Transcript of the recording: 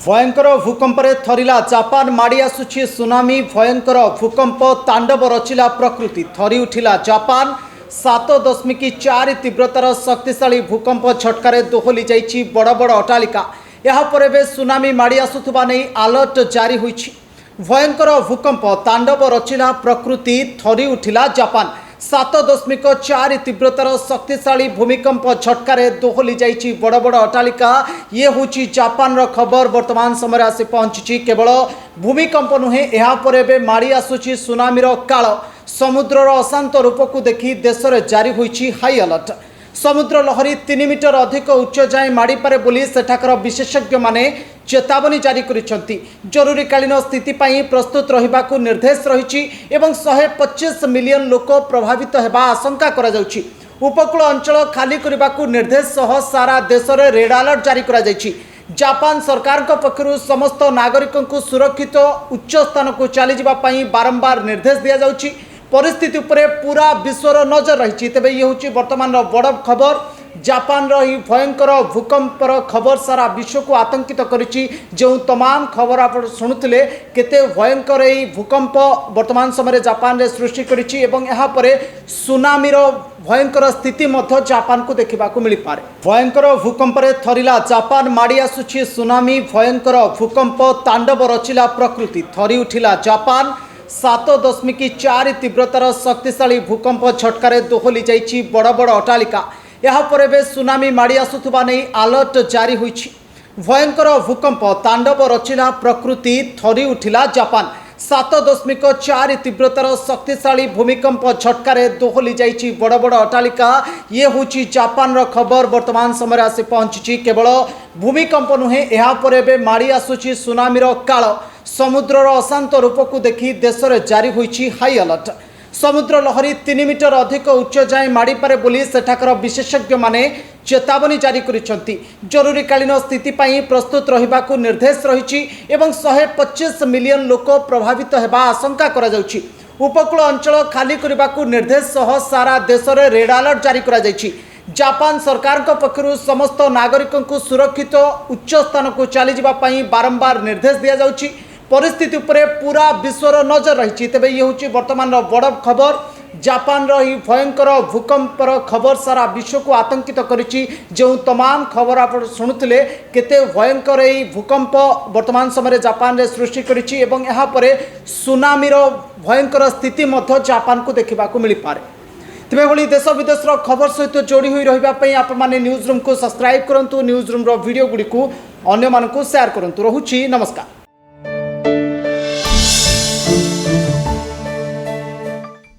भयंकर भूकंप थरिला जापान माड़ी आसुछि सुनामी। भयंकर भूकंप तांडव रचिला प्रकृति। थरी उठिला जापान। 7.4 तीव्रतार शक्तिशाली भूकंप झटकार दोहली जाइछि बड़ बड़ अट्टालिका। यहाँ पर एवं सुनामी माड़ी आसुथुबा नै अलर्ट जारी होइछि। भयंकर भूकंप तांडव रचिला प्रकृति। थरी उठिला जापान। 7.4 तीव्रतार शक्तिशाली भूमिकंप झटकार दोहली जाइछि बड़ बड़ अट्टालिका। ये होछि जापान रो खबर वर्तमान समय आसी पहुंची। केवल भूमिकंप नुहे, यहाँ पर एवं माड़ी आसुछि सुनामी रो काल। समुद्र रो अशांत रूप को देखि देश में जारी होइछि हाई अलर्ट। समुद्र लहरी 3 मीटर अधिक उच्च जाए माड़ी पारे बोली सेठाकर विशेषज्ञ माने चेतावनी जारी करिसेंती। जरूरीकालीन स्थिति पाई प्रस्तुत रहिबाकू निर्देश रहिछि एवं 125 मिलियन लोक प्रभावित हेबा आशंका करा जाउछि। उपकूल अंचल खाली करबाकू निर्देश सह सारा देश में रेड अलर्ट जारी करा जाइछि। जापान सरकार पक्षरु समस्त नागरिकों को सुरक्षित उच्च स्थान को चली जाबा पाई बारंबार निर्देश दिया जाउछि। परिस्थिति उपरे पूरा विश्वर नजर रही। तेबे ये हूँ वर्तमान बड़ खबर। जापान रही भयंकर भूकंपर खबर सारा विश्व को आतंकित करिछि। जो तमाम खबर आप शुणुले केते भयंकर यही भूकंप वर्तमान समय जापान रे सृष्टि करिछि एवं यहाँ पर सुनामी रो भयंकर स्थिति मध्य जापान को देखा मिल पारे। भयंकर भूकंप थरिला जापान माड़ी आसुछि सुनामी। भयंकर भूकंप तांडव रचिला प्रकृति। थरी उठिला जापान। 7.4 तीव्रतार शक्तिशाली भूकंप झटकार दोहली जाइछि बड़ बड़ अट्टालिका। यहाँ पर एवं सुनामी माड़ी आसुथुबा नै अलर्ट जारी होइछि। भयंकर भूकंप तांडव रचिला प्रकृति। थरी उठिला जापान। 7.4 तीव्रतार शक्तिशाली भूमिकंप झटकार दोहली जाइछि बड़ बड़ अट्टालिका। ये होछि जापान रो खबर वर्तमान समय आसी पहुंची। केवल भूमिकंप नुहे, यहाँ पर एवं माड़ी आसुछि सुनामी रो काल। समुद्र अशांत रूप को देखि देश में जारी होइछि हाई अलर्ट। समुद्र लहरी 3 मीटर अधिक उच्च जाए माड़ी पारे बोली सेठाकर विशेषज्ञ माने चेतावनी जारी करिसेंती। जरूरीकालीन स्थिति पाई प्रस्तुत रहिबाकू निर्देश रहिछि एवं 125 मिलियन लोक प्रभावित हेबा आशंका करा जाउछि। उपकूल अंचल खाली करबाकू निर्देश सह सारा देश में रेड अलर्ट जारी करा जाइछि। जापान सरकार पक्षरु समस्त नागरिकों को सुरक्षित उच्च स्थान को चली जाबा पाई बारंबार निर्देश दिया जाउछि। परिस्थिति उपरे पूरा विश्वर नजर रही। तेबे ये हूँ वर्तमान बड़ खबर। जापान रही भयंकर भूकंपर खबर सारा विश्व को आतंकित करिछि। जो तमाम खबर आप शुणुले केते भयंकर यही भूकंप वर्तमान समय जापान रे सृष्टि करिछि एवं यहाँ पर सुनामी रो भयंकर स्थिति मध्य जापान को देखा मिल पारे। तेबे भली देश विदेश खबर सहित जोड़ी हुई रहिबा आप माने न्यूज रूम को सब्सक्राइब करंतु। न्यूज रूम रो वीडियो गुडी को अन्य मानकु शेयर करंतु। रहुछि नमस्कार।